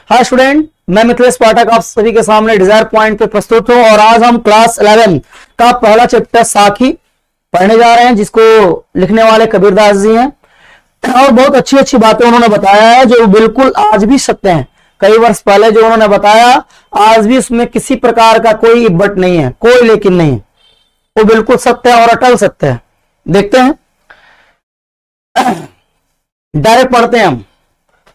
Hi student, मैं मिथिलेश पाठक आप सभी के सामने डिजायर पॉइंट पे प्रस्तुत हूं और आज हम क्लास 11 का पहला चैप्टर साखी पढ़ने जा रहे हैं, जिसको लिखने वाले कबीरदास जी हैं। और बहुत अच्छी अच्छी बातें उन्होंने बताया है जो बिल्कुल आज भी सत्य हैं। कई वर्ष पहले जो उन्होंने बताया, आज भी उसमें किसी प्रकार का कोई बट नहीं है, कोई लेकिन नहीं, वो बिल्कुल सत्य है और अटल सत्य है। देखते हैं, डायरेक्ट पढ़ते हैं हम।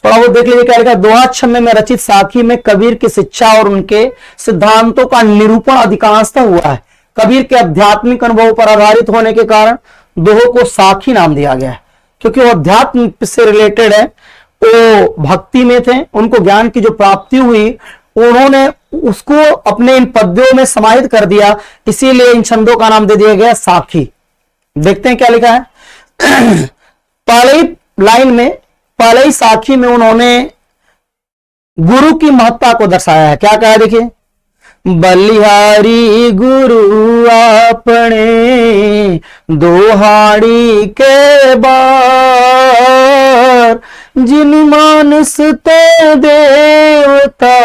थोड़ा वो देख लीजिए क्या लिखा। दोहा छंद में रचित साखी में कबीर की शिक्षा और उनके सिद्धांतों का निरूपण अधिकांशतः हुआ है। कबीर के आध्यात्मिक अनुभव पर आधारित होने के कारण दोहों को साखी नाम दिया गया है, क्योंकि वो अध्यात्म से रिलेटेड है। वो भक्ति में थे, उनको ज्ञान की जो प्राप्ति हुई उन्होंने उसको अपने इन पद्यों में समाहित कर दिया, इसीलिए इन छंदों का नाम दे दिया गया साखी। देखते हैं क्या लिखा है। पहले ही लाइन में, पहले ही साखी में उन्होंने गुरु की महत्ता को दर्शाया है। क्या कहा देखिए, बलिहारी गुरु आपने दोहाड़ी के बार, जिन मानस ते देवता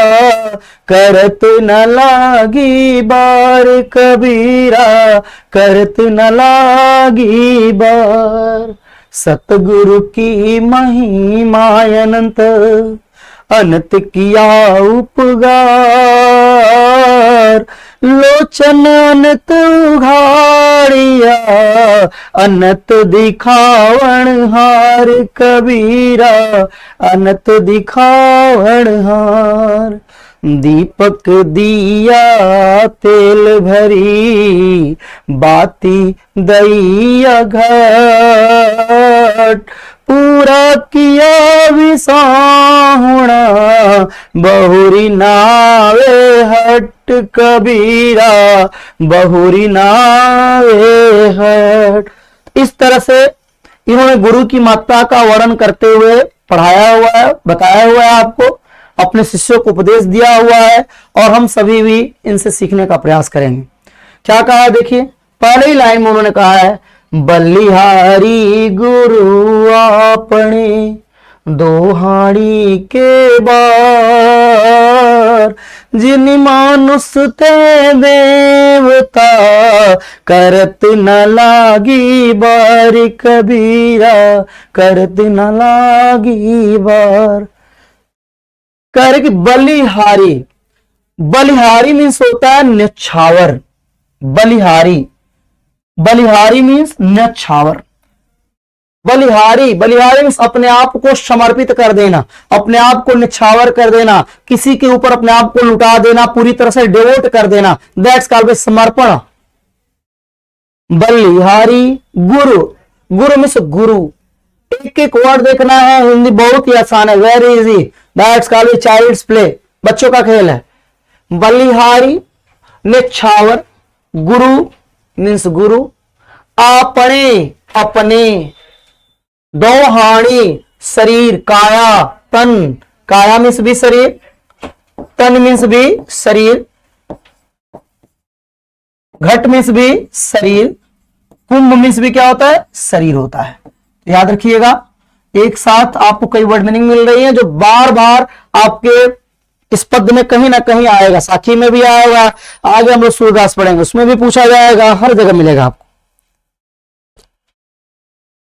करत न लागी बार, कबीरा करत न लागी बार। सतगुरु की महिमा अनंत, अनंत किया उपगार, लोचन अनंत उघाड़िया, अनंत दिखावण हार, कबीरा अनंत दिखावण हार। दीपक दिया तेल भरी, बाती दैया घाट, पूरा किया विसाहुणा, बहुरी नावे हट, कबीरा बहुरी नावे हट। इस तरह से इन्होंने गुरु की महत्ता का वर्णन करते हुए पढ़ाया हुआ है, बताया हुआ है, आपको अपने शिष्यों को उपदेश दिया हुआ है, और हम सभी भी इनसे सीखने का प्रयास करेंगे। क्या कहा देखिए, पहले ही लाइन में उन्होंने कहा है, बलिहारी गुरु आपने दोहाड़ी के बार, जिन मानुष ते देवता करत न लागी बार, कबीरा करत न लागी बार। कह रहे कि बलिहारी, बलिहारी मीन्स होता है न्यौछावर। बलिहारी, बलिहारी मीन्स न्यौछावर। बलिहारी, बलिहारी मीन्स अपने आप को समर्पित कर देना, अपने आप को न्यौछावर कर देना, किसी के ऊपर अपने आप को लुटा देना, पूरी तरह से डिवोट कर देना, दैट्स कॉल्ड समर्पण। बलिहारी गुरु, गुरु मीन्स गुरु। एक एक वर्ड देखना है, हिंदी बहुत ही आसान है, very easy, that's called child's play, बच्चों का खेल है। बलिहारी न्यौछावर, गुरु मीन्स गुरु, आपने अपने, दोहाणी शरीर, काया तन, काया मीन्स भी शरीर, तन मीन्स भी शरीर, घट मीन्स भी शरीर, कुंभ मीन्स भी क्या होता है, शरीर होता है। याद रखिएगा, एक साथ आपको कई वर्ड मीनिंग मिल रही है जो बार बार आपके इस पद में कहीं ना कहीं आएगा। साखी में भी आएगा, आगे हम लोग सूरदास पढ़ेंगे उसमें भी पूछा जाएगा, हर जगह मिलेगा आपको।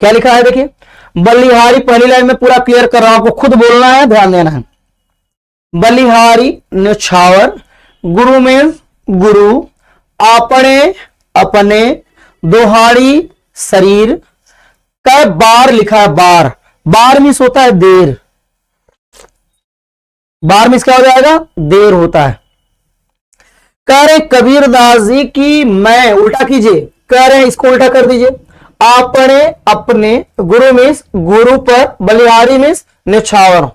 क्या लिखा है देखिए, बलिहारी, पहली लाइन में पूरा क्लियर कर रहा हूं, आपको खुद बोलना है, ध्यान देना है। बलिहारी न्यौछावर, गुरु में गुरु, आपने अपने, दोहाड़ी शरीर, का बार लिखा है, बार, बार मीन्स होता है देर, बार मीन्स क्या हो जाएगा, देर होता है। कह रहे कबीरदास जी की, मैं उल्टा कीजिए, कह रहे हैं इसको उल्टा कर दीजिए, आपने अपने, गुरु मीन्स गुरु पर, बलिहारी मीन्स न्यौछावर।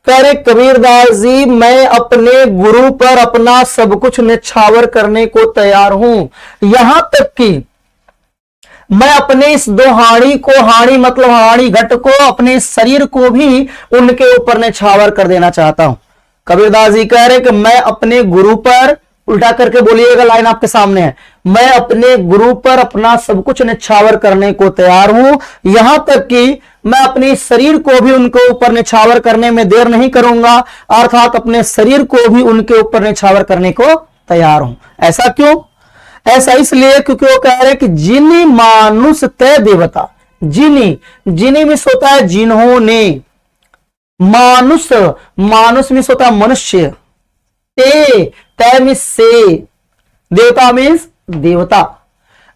कह रहे कबीरदास जी, मैं अपने गुरु पर अपना सब कुछ न्यौछावर करने को तैयार हूं, यहां तक कि मैं अपने इस दोहाड़ी को, हाड़ी मतलब हाड़ी घट को, अपने शरीर को भी उनके ऊपर न्यौछावर कर देना चाहता हूं। कबीरदास जी कह रहे कि मैं अपने गुरु पर, उल्टा करके बोलिएगा, लाइन आपके सामने है, मैं अपने गुरु पर अपना सब कुछ न्यौछावर करने को तैयार हूं, यहां तक कि मैं अपने शरीर को भी उनके ऊपर निछावर करने में देर नहीं करूंगा, अर्थात अपने शरीर को भी उनके ऊपर निछावर करने को तैयार हूं। ऐसा क्यों? ऐसा इसलिए क्योंकि वो कह रहे हैं कि जिनी मानुष तय देवता, जिनी, जिनी मिस होता है जिन्होंने, मानुष, मानुष मिस होता है मनुष्य, ते, तय मिस से, देवता मीन्स देवता,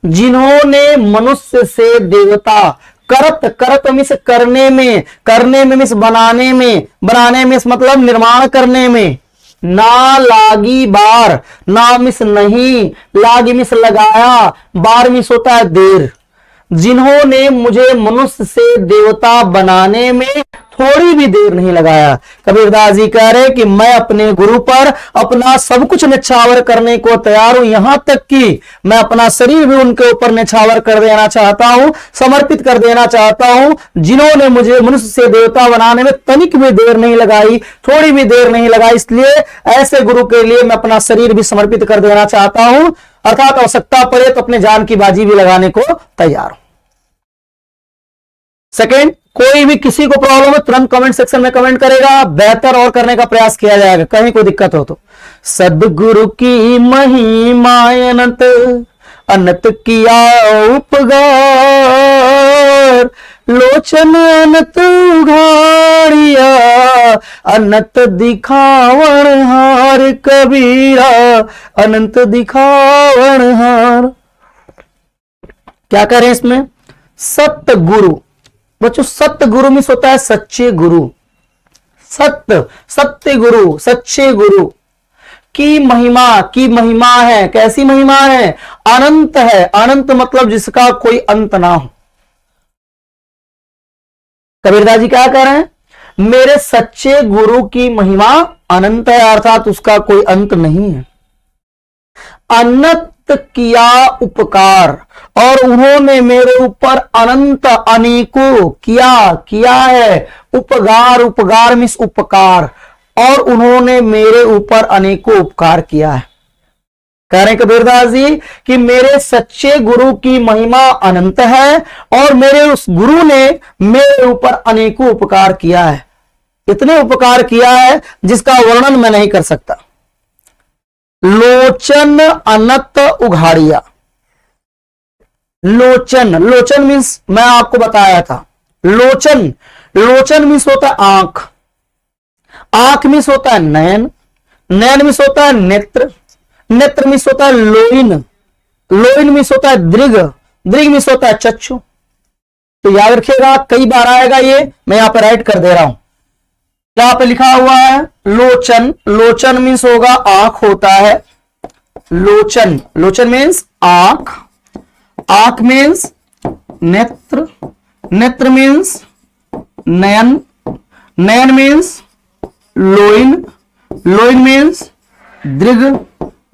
जिन्होंने मनुष्य से देवता, करत, करत मिस करने में मिस बनाने में मतलब निर्माण करने में, ना लागी बार, ना मिस नहीं, लागी मिस लगाया, बार मिस होता है देर, जिन्होंने मुझे मनुष्य से देवता बनाने में थोड़ी भी देर नहीं लगाया। कबीरदास जी कह रहे कि मैं अपने गुरु पर अपना सब कुछ निछावर करने को तैयार हूं, यहां तक कि मैं अपना शरीर भी उनके ऊपर निछावर कर देना चाहता हूं, समर्पित कर देना चाहता हूं, जिन्होंने मुझे मनुष्य से देवता बनाने में तनिक भी देर नहीं लगाई, थोड़ी भी देर नहीं लगाई। इसलिए ऐसे गुरु के लिए मैं अपना शरीर भी समर्पित कर देना चाहता हूं, अर्थात आवश्यकता पड़े तो अपने जान की बाजी भी लगाने को तैयार हूं। सेकेंड, कोई भी किसी को प्रॉब्लम है तुरंत कमेंट सेक्शन में कमेंट करेगा, बेहतर और करने का प्रयास किया जाएगा, कहीं कोई दिक्कत हो तो। सदगुरु की महिमा अनंत, अनंत किया उपगार, लोचन अनंत उघाड़िया, अनंत दिखावन हार कबीरा, अनंत दिखावन हार। क्या करें इसमें? सत्य गुरु, बच्चों सत्य गुरु मिस होता है सच्चे गुरु, सत्य, सत्य गुरु, सच्चे गुरु की महिमा है। कैसी महिमा है? अनंत है, अनंत मतलब जिसका कोई अंत ना हो। कबीरदास जी क्या कह रहे हैं? मेरे सच्चे गुरु की महिमा अनंत है, अर्थात उसका कोई अंत नहीं है। अनंत किया उपकार, और उन्होंने मेरे ऊपर अनंत अनेकों किया है उपकार, उपकार मीन्स उपकार, और उन्होंने मेरे ऊपर अनेकों उपकार किया है। कह रहे कबीरदास जी कि मेरे सच्चे गुरु की महिमा अनंत है और मेरे उस गुरु ने मेरे ऊपर अनेकों उपकार किया है, इतने उपकार किया है जिसका वर्णन मैं नहीं कर सकता। लोचन अनंत उघाड़िया, लोचन, लोचन मीन्स मैं आपको बताया था, लोचन, लोचन मीन्स होता है आंख, आंख मीन्स होता है नयन, नयन मीन्स होता है नेत्र, नेत्र मीन्स होता है लोइन, लोइन मीन्स होता है दृग, दृग मीन्स होता है चक्षु। तो याद रखिएगा, कई बार आएगा ये, मैं यहां पर राइट कर दे रहा हूं। यहां पे लिखा हुआ है लोचन, लोचन मीन्स होगा आंख होता है, लोचन, लोचन मीन्स आंख, आंख मीन्स नेत्र, नेत्र मीन्स नयन, नयन मीन्स लोइन, लोइन मीन्स दृग,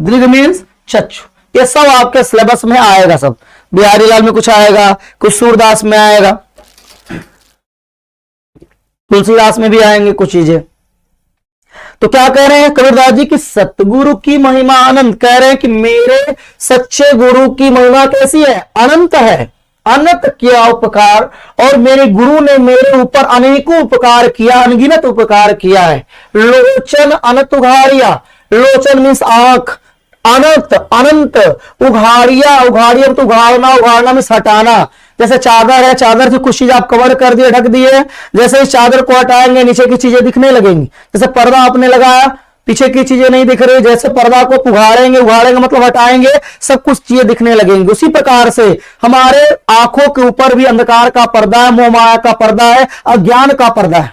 दृग मीन्स चक्षु। ये सब आपके सिलेबस में आएगा, सब बिहारी लाल में कुछ आएगा, कुछ सूरदास में आएगा, तुलसीदास में भी आएंगे कुछ चीजें। तो क्या कह रहे हैं कबीरदास जी की सतगुरु की महिमा अनंत, कह रहे हैं कि मेरे सच्चे गुरु की महिमा कैसी है? अनंत है, अनंत किया उपकार, और मेरे गुरु ने मेरे ऊपर अनेकों उपकार किया, अनगिनत उपकार किया है। लोचन अनंत उघाड़िया, लोचन मीन्स आंख, अनंत अनंत उघाड़िया, उघाड़िया तो उघाड़ना, उघाड़ना मीन्स हटाना। जैसे चादर है, चादर से कुछ चीज आप कवर कर दिए, ढक दिए, जैसे इस चादर को हटाएंगे नीचे की चीजें दिखने लगेंगी। जैसे पर्दा आपने लगाया, पीछे की चीजें नहीं दिख रही, जैसे पर्दा को उघाड़ेंगे, उघाड़ेंगे मतलब हटाएंगे, सब कुछ चीजें दिखने लगेंगी। उसी प्रकार से हमारे आंखों के ऊपर भी अंधकार का पर्दा है, मोह माया का पर्दा है, अज्ञान का पर्दा है।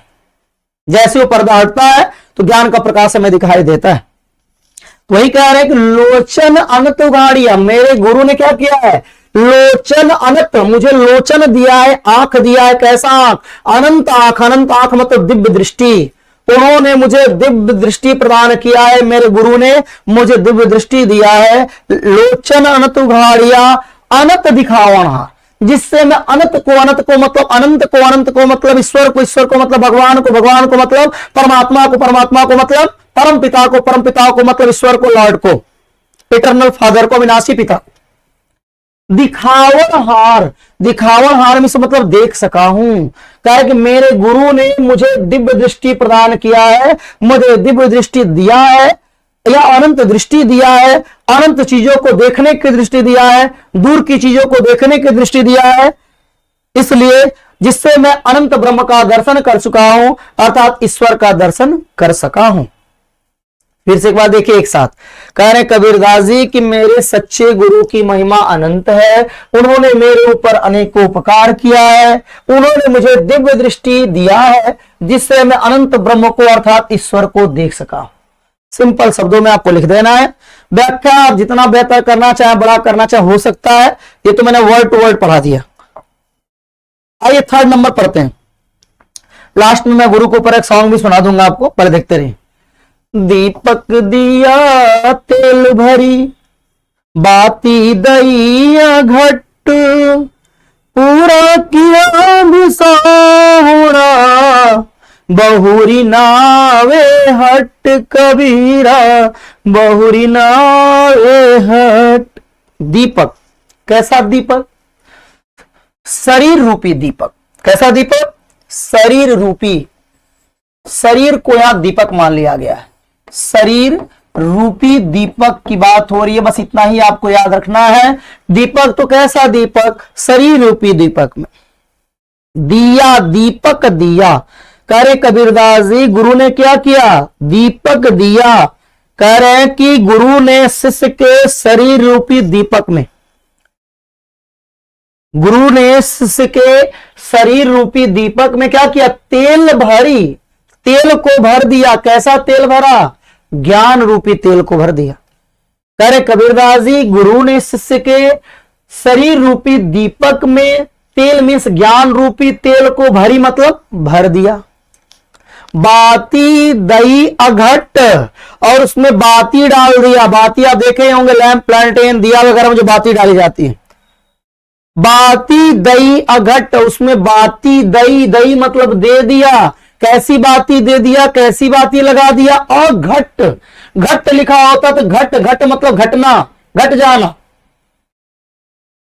जैसे वो पर्दा हटता है तो ज्ञान का प्रकाश हमें दिखाई देता है। वही कह रहे हैं कि लोचन अनंत उघाड़िया, मेरे गुरु ने क्या किया है? लोचन अनंत, मुझे लोचन दिया है, आंख दिया है। कैसा आंख? अनंत आंख, अनंत आंख मतलब दिव्य दृष्टि। उन्होंने मुझे दिव्य दृष्टि प्रदान किया है, मेरे गुरु ने मुझे दिव्य दृष्टि दिया है। लोचन अनंत उघाड़िया, अनंत दिखावना, जिससे मैं अनंत को मतलब अनंत को, अनंत को मतलब ईश्वर को, ईश्वर को मतलब भगवान को, भगवान को मतलब परमात्मा को, परमात्मा को मतलब परम पिता को, परम पिता को मतलब ईश्वर को, लॉर्ड को, इटरनल फादर को, विनाशी पिता। दिखावन हार, दिखावन हार में से मतलब देख सका हूं। कहा कि मेरे गुरु ने मुझे दिव्य दृष्टि प्रदान किया है, मुझे दिव्य दृष्टि दिया है या अनंत दृष्टि दिया है, अनंत चीजों को देखने की दृष्टि दिया है, दूर की चीजों को देखने की दृष्टि दिया है, इसलिए जिससे मैं अनंत ब्रह्म का दर्शन कर चुका हूं, अर्थात ईश्वर का दर्शन कर सका हूं। फिर से एक बार देखिए एक साथ, कह रहे कबीरदास जी कि मेरे सच्चे गुरु की महिमा अनंत है, उन्होंने मेरे ऊपर अनेकों उपकार किया है, उन्होंने मुझे दिव्य दृष्टि दिया है, जिससे मैं अनंत ब्रह्म को अर्थात ईश्वर को देख सका। सिंपल शब्दों में आपको लिख देना है। व्याख्या आप जितना बेहतर करना चाहे, बड़ा करना चाहे, हो सकता है। ये तो मैंने वर्ड टू वर्ड पढ़ा दिया। आइए थर्ड नंबर पढ़ते हैं। लास्ट में मैं गुरु के ऊपर एक सॉन्ग भी सुना दूंगा आपको, पहले देखते रहिए। दीपक दिया तेल भरी, बाती दैया घट, पूरा किया बिसाहुणा, बहुरी नावे हट कबीरा, बहुरी नावे हट। दीपक, कैसा दीपक? शरीर रूपी दीपक। कैसा दीपक? शरीर रूपी। शरीर को यहां दीपक मान लिया गया है। शरीर रूपी दीपक की बात हो रही है, बस इतना ही आपको याद रखना है। दीपक तो कैसा दीपक? शरीर रूपी दीपक में। दिया, दीपक दिया। कह रहे कबीरदास जी गुरु ने क्या किया? दीपक दिया। कह रहे हैं कि गुरु ने शिष्य के शरीर रूपी दीपक में, गुरु ने शिष्य के शरीर रूपी दीपक में क्या किया? तेल भरी, तेल को भर दिया। कैसा तेल भरा? ज्ञान रूपी तेल को भर दिया। कह रहे कबीरदास जी गुरु ने शिष्य के शरीर रूपी दीपक में तेल मीन्स ज्ञान रूपी तेल को भरी मतलब भर दिया। बाती दई अघट, और उसमें बाती डाल दिया। बाती आप देखे होंगे लैंप, प्लांटेन, दिया वगैरह में जो बाती डाली जाती है। बाती दई अघट, उसमें बाती दई, दई मतलब दे दिया। कैसी बाती दे दिया? कैसी बाती लगा दिया? और घट, घट लिखा होता तो घट, घट मतलब घटना, घट जाना,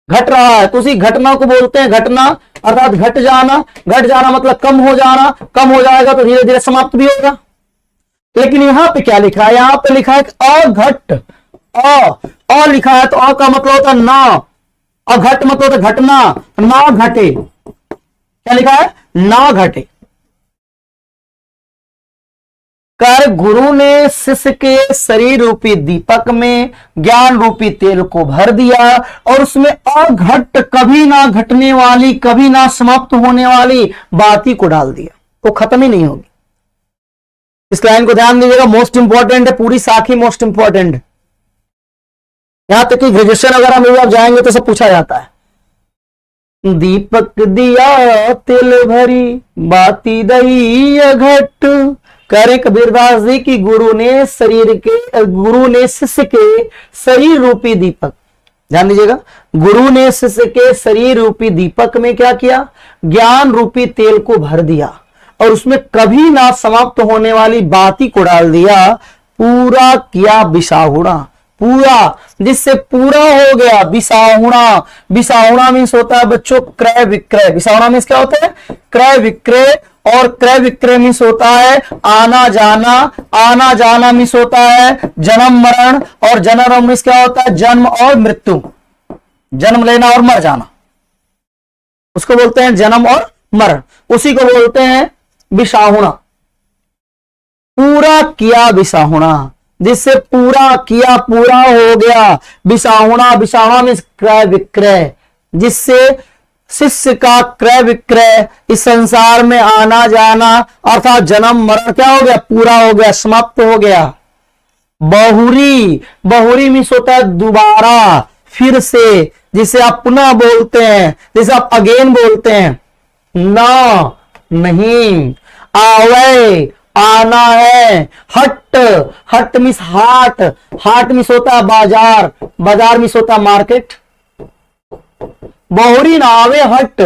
घट रहा है तो उसी घटना को बोलते हैं घटना, अर्थात घट जाना। घट जाना मतलब कम हो जाना, कम हो जाएगा तो धीरे धीरे समाप्त भी होगा। लेकिन यहां पे क्या लिखा है? यहां पे लिखा है अघट, अ लिखा है तो अ का मतलब होता है ना, अघट मतलब होता घटना, ना घटे। क्या लिखा है? ना घटे। कर गुरु ने शिष्य के शरीर रूपी दीपक में ज्ञान रूपी तेल को भर दिया और उसमें अघट, कभी ना घटने वाली, कभी ना समाप्त होने वाली बाती को डाल दिया। वो खत्म ही नहीं होगी। इस लाइन को ध्यान दीजिएगा, मोस्ट इंपॉर्टेंट है, पूरी साखी मोस्ट इंपॉर्टेंट है। यहां तक कि ग्रेजुएशन वगैरह में भी आप जाएंगे तो सब पूछा जाता है। दीपक दिया तेल भरी, बाती दई अघट। कह रहे कबीरदास जी की गुरु ने शिष्य के शरीर रूपी दीपक, ध्यान दीजिएगा, गुरु ने शिष्य के शरीर रूपी दीपक में क्या किया? ज्ञान रूपी तेल को भर दिया और उसमें कभी ना समाप्त होने वाली बाती को डाल दिया। पूरा किया बिसाहुणा, पूरा, जिससे पूरा हो गया। बिसाहुणा, बिसाहुणा मीन्स होता है बच्चों क्रय विक्रय। बिसाहुणा मीन्स क्या होता है? क्रय विक्रय। और क्रय विक्रय मीन्स होता है आना जाना, आना जाना मीन्स होता है जन्म मरण, और जन्म मीन्स क्या होता है? जन्म और मृत्यु, जन्म लेना और मर जाना, उसको बोलते हैं जन्म और मरण, उसी को बोलते हैं बिसाहुणा। पूरा किया बिसाहुणा, जिससे पूरा किया, पूरा हो गया। बिसाहुणा, बिसाहुणा मीन्स क्रय विक्रय, जिससे शिष्य का क्रय विक्रय, इस संसार में आना जाना अर्थात जन्म मरण क्या हो गया? पूरा हो गया, समाप्त हो गया। बहुरी, बहुरी मीन्स होता है दोबारा, फिर से, जिसे आप पुनः बोलते हैं, जिसे आप अगेन बोलते हैं। ना, नहीं, आवे, आना है। हट, हट मीन्स हाट, हाट मीन्स होता है बाजार, बाजार मीन्स होता है मार्केट। बहुरी नावे हट,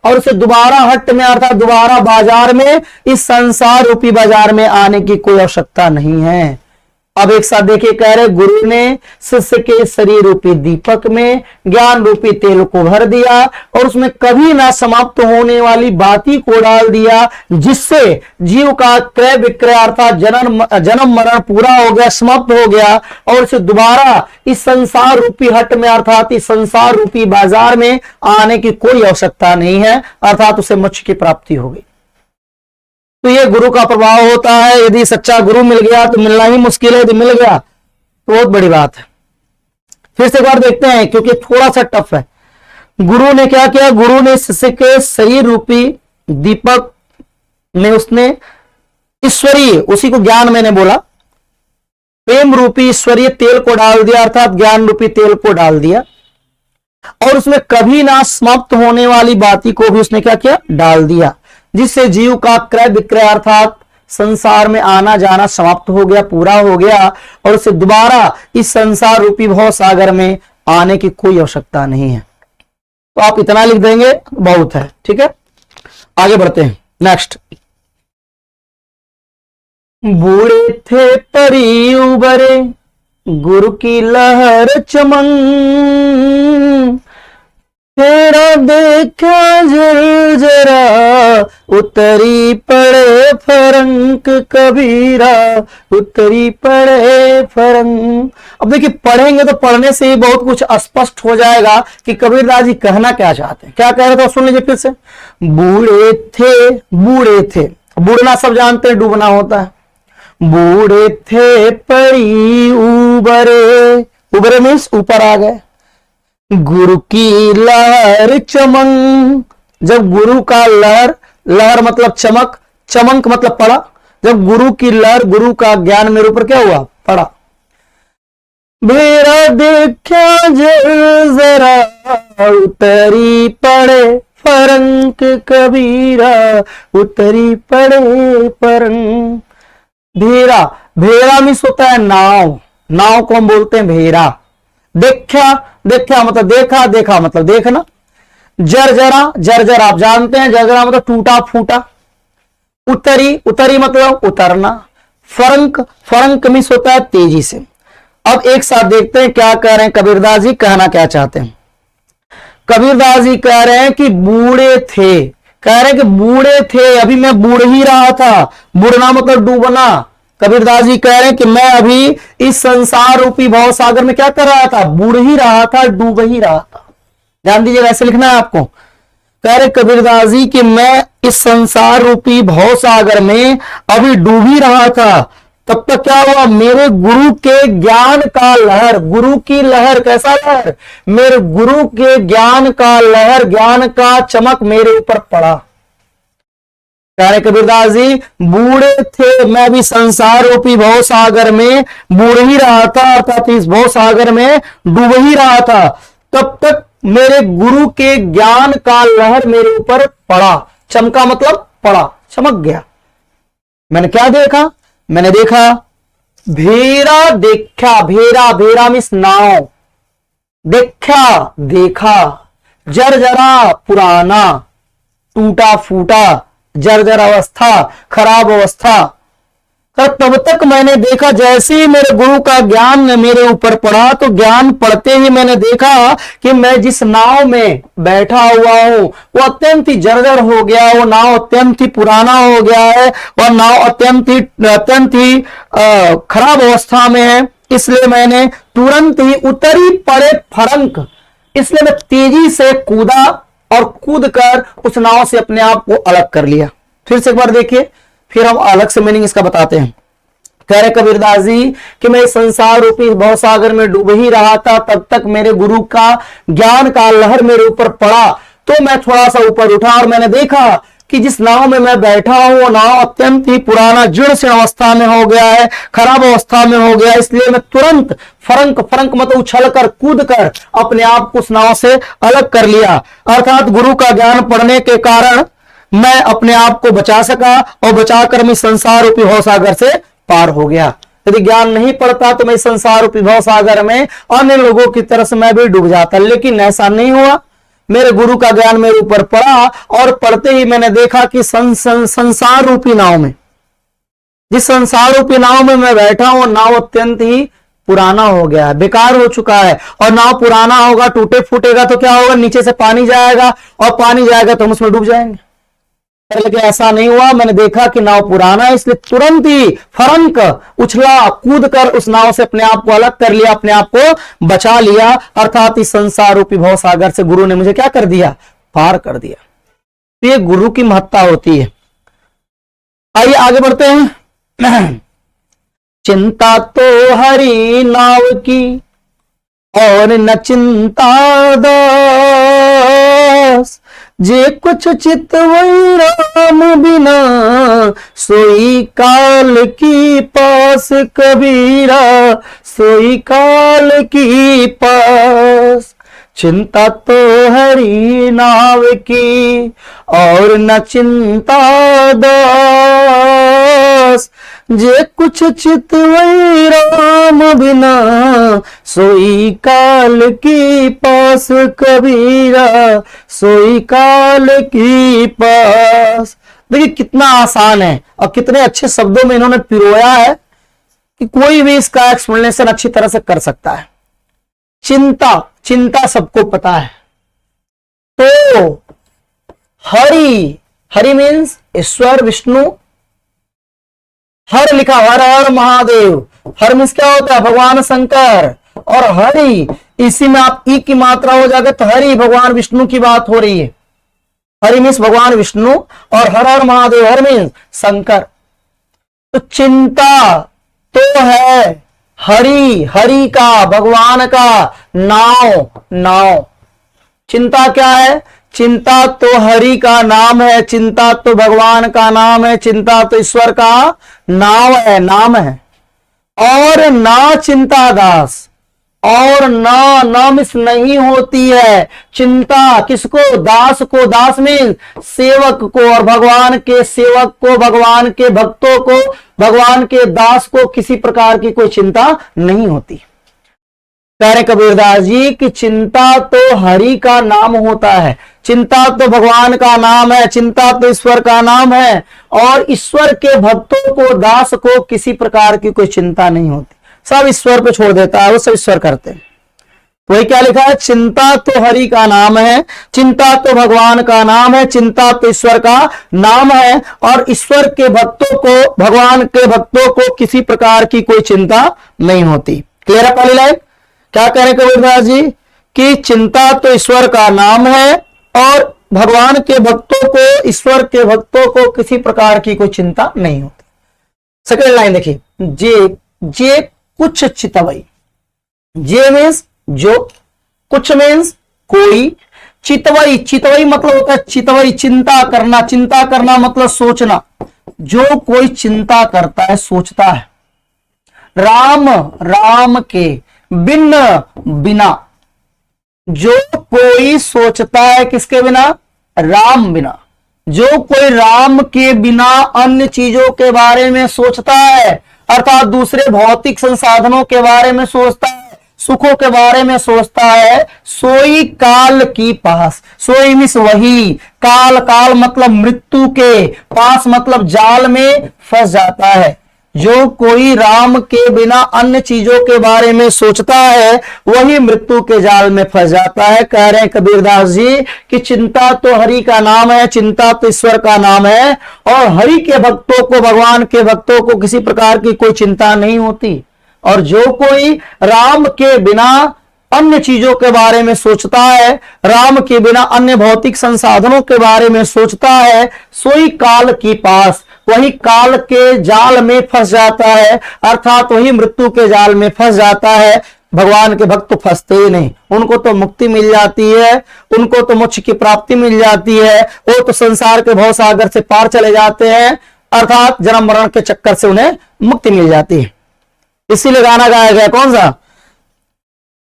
और उसे दोबारा हट में अर्थात दोबारा बाजार में, इस संसार रूपी बाजार में आने की कोई आवश्यकता नहीं है। अब एक साथ देखिए, कह रहे गुरु ने शिष्य के शरीर रूपी दीपक में ज्ञान रूपी तेल को भर दिया और उसमें कभी ना समाप्त होने वाली बाती को डाल दिया, जिससे जीव का क्रय विक्रय अर्थात जन्म मरण पूरा हो गया, समाप्त हो गया और उसे दोबारा इस संसार रूपी हट में अर्थात इस संसार रूपी बाजार में आने की कोई आवश्यकता नहीं है, अर्थात उसे मोक्ष की प्राप्ति होगी। तो ये गुरु का प्रभाव होता है। यदि सच्चा गुरु मिल गया तो मिलना ही मुश्किल है, यदि मिल गया तो बहुत बड़ी बात है। फिर से एक बार देखते हैं क्योंकि थोड़ा सा टफ है। गुरु ने क्या किया, गुरु ने शिष्य के शरीर रूपी दीपक में उसने ईश्वरीय, उसी को ज्ञान मैंने बोला, प्रेम रूपी ईश्वरीय तेल को डाल दिया, अर्थात ज्ञान रूपी तेल को डाल दिया और उसमें कभी ना समाप्त होने वाली बाती को भी उसने क्या किया, डाल दिया, जिससे जीव का क्रय विक्रय अर्थात संसार में आना जाना समाप्त हो गया, पूरा हो गया और उसे दोबारा इस संसार रूपी भव सागर में आने की कोई आवश्यकता नहीं है। तो आप इतना लिख देंगे बहुत है, ठीक है। आगे बढ़ते हैं, नेक्स्ट। बूढ़े थे परी उबरे गुरु की लहर चमन, तेरा देखा जरा उतरी पड़े फरंक कबीरा, उतरी पड़े फरंक। अब देखिए पढ़ेंगे तो पढ़ने से ही बहुत कुछ स्पष्ट हो जाएगा कि कबीरदास जी कहना क्या चाहते हैं। क्या कह रहे थे सुन लीजिए फिर से। बूढ़े थे, बूढ़े थे, बूढ़ना सब जानते हैं डूबना होता है। बूढ़े थे परी उबरे, उबरे मीन्स ऊपर आ गए, गुरु की लहर चमक, जब गुरु का लहर, लहर मतलब चमक, चमक मतलब पड़ा, जब गुरु की लहर, गुरु का ज्ञान मेरे ऊपर क्या हुआ, पड़ा। मेरा देखा जरा उतरी पड़े फरंक कबीरा, उतरी पड़े फरंक। भेरा, भेरा मीन्स होता है नाव, नाव को हम बोलते हैं भेरा। देखा, देखा मतलब देखा, देखा मतलब देखना। जर्जरा, जर्जर आप जानते हैं, जर्जरा मतलब टूटा फूटा। उतरी, उतरी मतलब उतरना। फरंक, फरंक मीन्स होता है तेजी से। अब एक साथ देखते हैं क्या कह रहे हैं कबीरदास जी, कहना क्या चाहते हैं। कबीरदास जी कह रहे हैं कि बूढ़े थे, कह रहे हैं कि बूढ़े थे, अभी मैं बूढ़ ही रहा था। बूढ़ना मतलब डूबना। कबीरदास जी कह रहे हैं कि मैं अभी इस संसार रूपी भव सागर में क्या कर रहा था, बूढ़ ही रहा था, डूब ही रहा था। ध्यान दीजिए, ऐसे लिखना है आपको। कह रहे कबीरदास जी कि मैं इस संसार रूपी भव सागर में अभी डूब ही रहा था। तब तक क्या हुआ, मेरे गुरु के ज्ञान का लहर, गुरु की लहर, कैसा लहर, मेरे गुरु के ज्ञान का लहर, ज्ञान का चमक मेरे ऊपर पड़ा। कह रहे कबीरदास जी बूढ़े थे, मैं भी संसार रूपी भव सागर में बूढ़ ही रहा था, अर्थात इस भव सागर में डूब ही रहा था। तब तक मेरे गुरु के ज्ञान का लहर मेरे ऊपर पड़ा। चमका मतलब पड़ा, चमक गया। मैंने क्या देखा, मैंने देखा भेरा, देखा, भेरा, भेरा मीन्स नाव, देखा, देखा, जर्जरा पुराना, टूटा फूटा, जर्जर अवस्था, खराब अवस्था। तब तक मैंने देखा, जैसे ही मेरे गुरु का ज्ञान मेरे ऊपर पड़ा तो ज्ञान पड़ते ही मैंने देखा कि मैं जिस नाव में बैठा हुआ हूं वो अत्यंत ही जर्जर हो गया, वो नाव अत्यंत ही पुराना हो गया है, वह नाव अत्यंत ही खराब अवस्था में है। इसलिए मैंने तुरंत ही उतरी पड़े फरंक, इसलिए मैं तेजी से कूदा और कूद कर उस नाव से अपने आप को अलग कर लिया। फिर से एक बार देखिए, फिर हम अलग से मीनिंग इसका बताते हैं। कह रहे कबीरदास जी कि मैं संसार रूपी भव सागर में डूब ही रहा था, तब तक मेरे गुरु का ज्ञान का लहर मेरे ऊपर पड़ा तो मैं थोड़ा सा ऊपर उठा और मैंने देखा कि जिस नाव में मैं बैठा हूं वो नाव अत्यंत ही पुराना जीर्ण शीर्ण अवस्था में हो गया है, खराब अवस्था में हो गया। इसलिए मैं तुरंत फरंक, फरंक मतलब उछल कर, कूद कर अपने आप को उस नाव से अलग कर लिया। अर्थात गुरु का ज्ञान पढ़ने के कारण मैं अपने आप को बचा सका और बचाकर मैं संसार रूपी भव सागर से पार हो गया। यदि ज्ञान नहीं पड़ता तो मैं संसार रूपी भव सागर में अन्य लोगों की तरह से मैं भी डूब जाता, लेकिन ऐसा नहीं हुआ। मेरे गुरु का ज्ञान मेरे ऊपर पड़ा और पढ़ते ही मैंने देखा कि संसार रूपी नाव में जिस संसार रूपी नाव में मैं बैठा हूं, नाव अत्यंत ही पुराना हो गया है, बेकार हो चुका है। और नाव पुराना होगा, टूटे फूटेगा तो क्या होगा, नीचे से पानी जाएगा, और पानी जाएगा तो हम उसमें डूब जाएंगे। लेकिन ऐसा नहीं हुआ, मैंने देखा कि नाव पुराना है, इसलिए तुरंत ही फरंक उछला, कूद कर उस नाव से अपने आप को अलग कर लिया, अपने आप को बचा लिया। अर्थात इस संसार रूपी भव सागर से गुरु ने मुझे क्या कर दिया, पार कर दिया। तो ये गुरु की महत्ता होती है। आइए आगे बढ़ते हैं। चिंता तो हरि नाव की और न चिंता दास, जे कुछ चित वही राम बिना, सोई काल की पास कबीरा, सोई काल की पास। चिंता तो हरि नाव की और न चिंता दास, जे कुछ चित वही राम बिना, सोई काल की पास कबीरा, सोई काल की पास। देखिए कितना आसान है और कितने अच्छे शब्दों में इन्होंने पिरोया है कि कोई भी इसका एक्सप्लेनेशन अच्छी तरह से कर सकता है। चिंता, चिंता सबको पता है। तो हरि, हरि मीन्स ईश्वर विष्णु, हर लिखा हर हर महादेव, हर मीन्स क्या होता है, भगवान शंकर, और हरि इसी में आप ई की मात्रा हो जाएगा तो हरि, भगवान विष्णु की बात हो रही है। हरि मीन्स भगवान विष्णु और हर हर महादेव, हर मीन्स शंकर। तो चिंता तो है हरि, हरि का, भगवान का नाव, नाव। चिंता क्या है, चिंता तो हरि का नाम है, चिंता तो भगवान का नाम है, चिंता तो ईश्वर का नाम है, नाम है। और ना चिंता दास, और ना मिस नहीं होती है चिंता किसको, दास को, दास मीन सेवक को, और भगवान के सेवक को, भगवान के भक्तों को, भगवान के दास को किसी प्रकार की कोई चिंता नहीं होती। कह रहे कबीरदास जी कि चिंता तो हरि का नाम होता है, चिंता तो भगवान का नाम है, चिंता तो ईश्वर का नाम है, और ईश्वर के भक्तों को, दास को किसी प्रकार की कोई चिंता नहीं होती, सब ईश्वर पे छोड़ देता है, वो सब ईश्वर करते हैं। वही क्या लिखा है, चिंता तो हरि का नाम है, चिंता तो भगवान का नाम है, चिंता तो ईश्वर का नाम है, और ईश्वर के भक्तों को, भगवान के भक्तों को किसी प्रकार की कोई चिंता नहीं होती। क्लियर है पहली लाइन। क्या कह रहे कबीरदास जी कि चिंता तो ईश्वर का नाम है और भगवान के भक्तों को, ईश्वर के भक्तों को किसी प्रकार की कोई चिंता नहीं होती। सेकंड लाइन देखिए, जे कुछ चितवई, जे मीन्स जो, कुछ मीन्स कोई, चितवई, चितवई मतलब होता है चितवई, चिंता करना, चिंता करना मतलब सोचना, जो कोई चिंता करता है, सोचता है। राम, राम के, बिन, बिना, जो कोई सोचता है किसके बिना, राम बिना, जो कोई राम के बिना अन्य चीजों के बारे में सोचता है, अर्थात दूसरे भौतिक संसाधनों के बारे में सोचता है, सुखों के बारे में सोचता है, सोई काल की पास, सोई मिस वही, काल, काल मतलब मृत्यु के, पास मतलब जाल में फंस जाता है। जो कोई राम के बिना अन्य चीजों के बारे में सोचता है वही मृत्यु के जाल में फंस जाता है। कह रहे हैं कबीरदास जी कि चिंता तो हरि का नाम है, चिंता तो ईश्वर का नाम है, और हरि के भक्तों को, भगवान के भक्तों को किसी प्रकार की कोई चिंता नहीं होती। और जो कोई राम के बिना अन्य चीजों के बारे में सोचता है, राम के बिना अन्य भौतिक संसाधनों के बारे में सोचता है, सोई काल की पास, वही काल के जाल में फंस जाता है, अर्थात वही मृत्यु के जाल में फंस जाता है। भगवान के भक्त तो फंसते ही नहीं, उनको तो मुक्ति मिल जाती है, उनको तो मोक्ष की प्राप्ति मिल जाती है, वो तो संसार के भव सागर से पार चले जाते हैं, अर्थात जन्म मरण के चक्कर से उन्हें मुक्ति मिल जाती है। इसीलिए गाना गाया गया, कौन सा,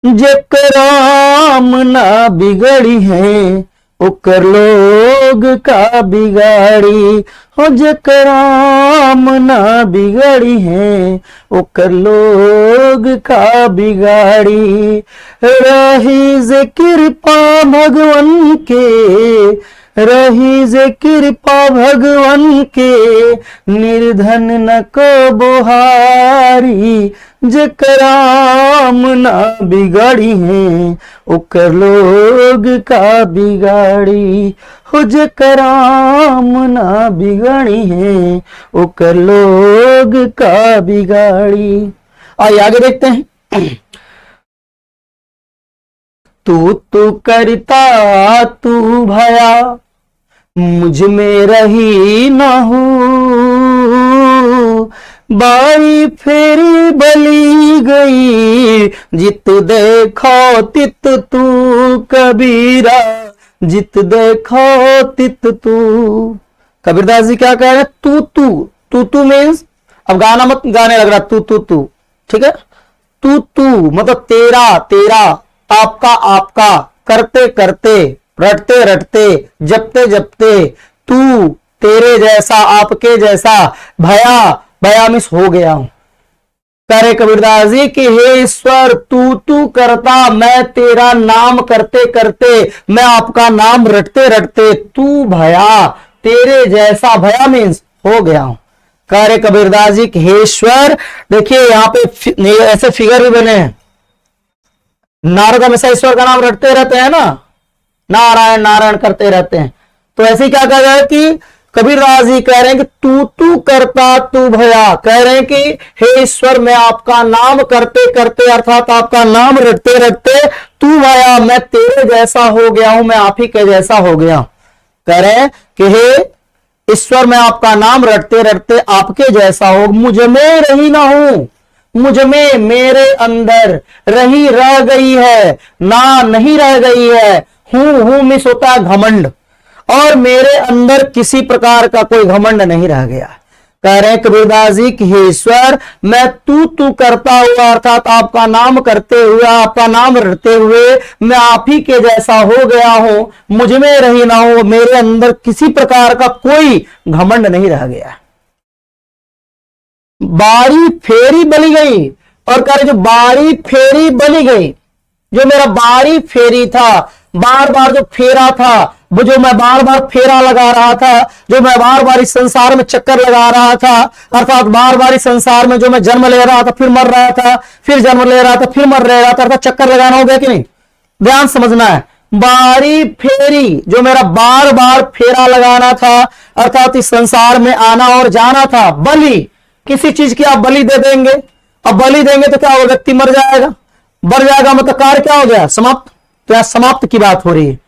जेकराम ना बिगड़ी है ओकर लोग का बिगाड़ी, हो जेकराम ना बिगड़ी है ओकर लोग का बिगाड़ी। रही जे कृपा भगवन के रही जे कृपा भगवन के, निर्धन न को बोहारी। जेकराम ना बिगाड़ी है, ओकर लोग का बिगाड़ी। हो जेकराम ना बिगाड़ी है, ओकर लोग का बिगाड़ी। आइए आगे देखते हैं। तू करता तू भया, मुझ में रही न हूँ। बाई फेरी बली गई, जित देखो तित तू कबीरा। जित देखो तित तू। कबीरदास जी क्या कह रहे हैं? तू मीन्स, अब गाना मत गाने लग रहा तू, ठीक है। तू मतलब तेरा तेरा, आपका आपका, करते करते, रटते रटते, जपते जपते, तू तेरे जैसा, आपके जैसा, भया भया मीन्स हो गया हूं। करे कबीरदास जी कि हे ईश्वर, तू करता, मैं तेरा नाम करते करते, मैं आपका नाम रटते रटते, तू भया तेरे जैसा, भया मीन्स हो गया हूं। करे कबीरदास जी कि हे ईश्वर, देखिए यहां पे ऐसे फिगर भी बने हैं। नारद हमेशा ईश्वर का नाम रटते रहते हैं ना, नारायण नारायण करते रहते हैं। तो ऐसे क्या कह रहा है कि कबीरदास जी कह रहे हैं कि तू करता तू भया, कह रहे हैं कि हे ईश्वर, मैं आपका नाम करते करते, अर्थात आपका नाम रटते रटते, तू भया मैं तेरे जैसा हो गया हूं, मैं आप ही के जैसा हो गया। कह रहे हैं कि हे ईश्वर, मैं आपका नाम रटते रटते आपके जैसा हो, मुझ में रही ना हूं, मुझ में, मेरे अंदर रही रह गई है, ना नहीं रह गई है। हूं मिस होता है घमंड, और मेरे अंदर किसी प्रकार का कोई घमंड नहीं रह गया। कह रहे हैं कबीरदास जी कि हे ईश्वर, मैं तू करता हुआ, अर्थात आपका नाम करते हुए, आपका नाम रटते हुए, मैं आप ही के जैसा हो गया हूं, मुझ में रही ना हो, मेरे अंदर किसी प्रकार का कोई घमंड नहीं रह गया। बारी फेरी बली गई, और कह रहे जो बारी फेरी बली गई, जो मेरा बारी फेरी था, बार बार जो फेरा था, वो जो मैं बार बार फेरा लगा रहा था, जो मैं बार बार इस संसार में चक्कर लगा रहा था, अर्थात बार बार इस संसार में जो मैं जन्म ले रहा था, फिर मर रहा था, फिर जन्म ले रहा था, फिर मर रहा था, अर्थात चक्कर लगाना हो गया कि नहीं, ध्यान समझना है। बारी फेरी, जो मेरा बार बार फेरा लगाना था, अर्थात इस संसार में आना और जाना था। बलि, किसी चीज की आप बलि दे देंगे, अब बलि देंगे तो क्या होगा? व्यक्ति मर जाएगा, मर जाएगा मतलब कार्य क्या हो गया? समाप्त। तो यहां समाप्त की बात हो रही है।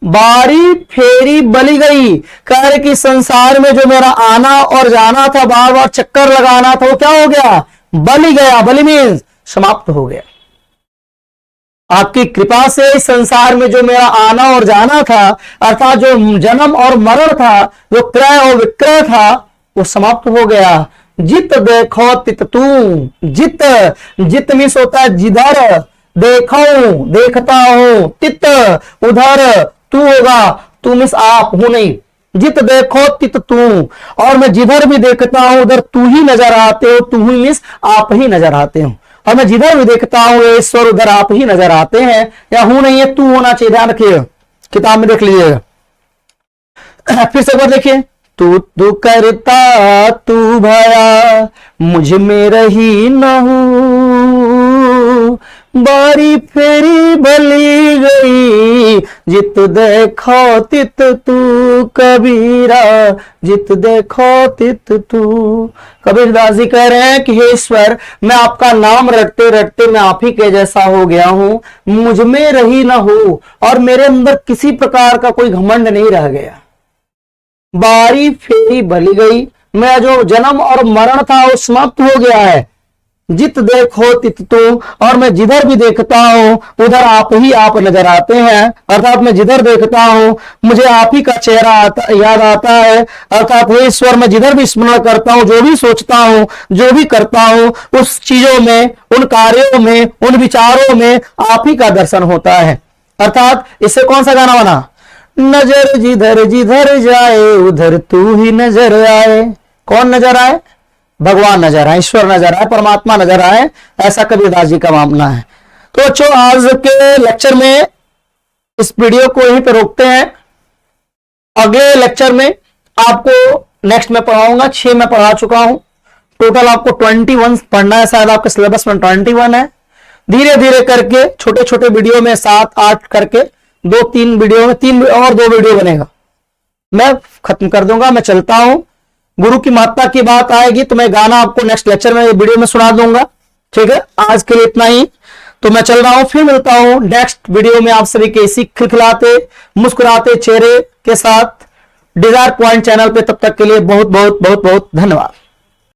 बारी फेरी बली गई, कह रहे कि संसार में जो मेरा आना और जाना था, बार बार चक्कर लगाना था, वो क्या हो गया? बली गया। बलि मीन्स समाप्त हो गया। आपकी कृपा से इस संसार में जो मेरा आना और जाना था, अर्थात जो जन्म और मरण था, जो क्रय और विक्रय था, वो समाप्त हो गया। जित देखो तित तू, जित, जित मीन्स होता है जिधर देखो, देखता हूं, तित उधर, तू होगा, तू मीन्स आप हो नहीं, जित देखो तित तू, और मैं जिधर भी देखता हूं उधर तू ही नजर आते हो, तू ही मीन्स आप ही नजर आते हो, और मैं जिधर भी देखता हूं ईश्वर उधर आप ही नजर आते हैं, या हूं नहीं है, तू होना चाहिए। ध्यान रखिए, किताब में देख लीजिएगा। फिर से एक बार देखिए, तू करता तू भया, मुझ में रही न हूं, बारी फेरी बली गई, जित देखो तित तू कबीरा, जित देखो तित तू। कबीरदास जी कह रहे हैं कि हे ईश्वर, मैं आपका नाम रटते रटते मैं आप ही के जैसा हो गया हूं, मुझ में रही न हो, और मेरे अंदर किसी प्रकार का कोई घमंड नहीं रह गया। बारी फेरी बली गई, मेरा जो जन्म और मरण था वो समाप्त हो गया है। जित देखो तित तू, और मैं जिधर भी देखता हूं उधर आप ही आप नजर आते हैं, अर्थात मैं जिधर देखता हूं मुझे आप ही का चेहरा याद आता है, अर्थात हे ईश्वर, मैं जिधर भी स्मरण करता हूं, जो भी सोचता हूं, जो भी करता हूं, उस चीजों में, उन कार्यों में, उन विचारों में आप ही का दर्शन होता है। अर्थात इससे कौन सा गाना बना? नजर जिधर जिधर जाए उधर तू ही नजर आए। कौन नजर आए? भगवान नजर आए, ईश्वर नजर आए, परमात्मा नजर आए, ऐसा कबीरदास जी का मामला है। तो बच्चों, आज के लेक्चर में इस वीडियो को यहीं पे रोकते हैं। अगले लेक्चर में आपको नेक्स्ट मैं पढ़ाऊंगा, 6 मैं पढ़ा चुका हूं, टोटल आपको 21 पढ़ना है, शायद आपके सिलेबस में 21 है। धीरे धीरे करके छोटे छोटे वीडियो में 7-8 करके 2-3 वीडियो में 3 और 2 वीडियो बनेगा, मैं खत्म कर दूंगा। मैं चलता हूं, गुरु की महत्ता की बात आएगी तो मैं गाना आपको नेक्स्ट लेक्चर में वीडियो में सुना दूंगा। ठीक है, आज के लिए इतना ही, तो मैं चल रहा हूं, फिर मिलता हूं नेक्स्ट वीडियो में आप सभी के इसी खिलखिलाते मुस्कुराते चेहरे के साथ डिजायर पॉइंट चैनल पे। तब तक के लिए बहुत बहुत बहुत बहुत धन्यवाद।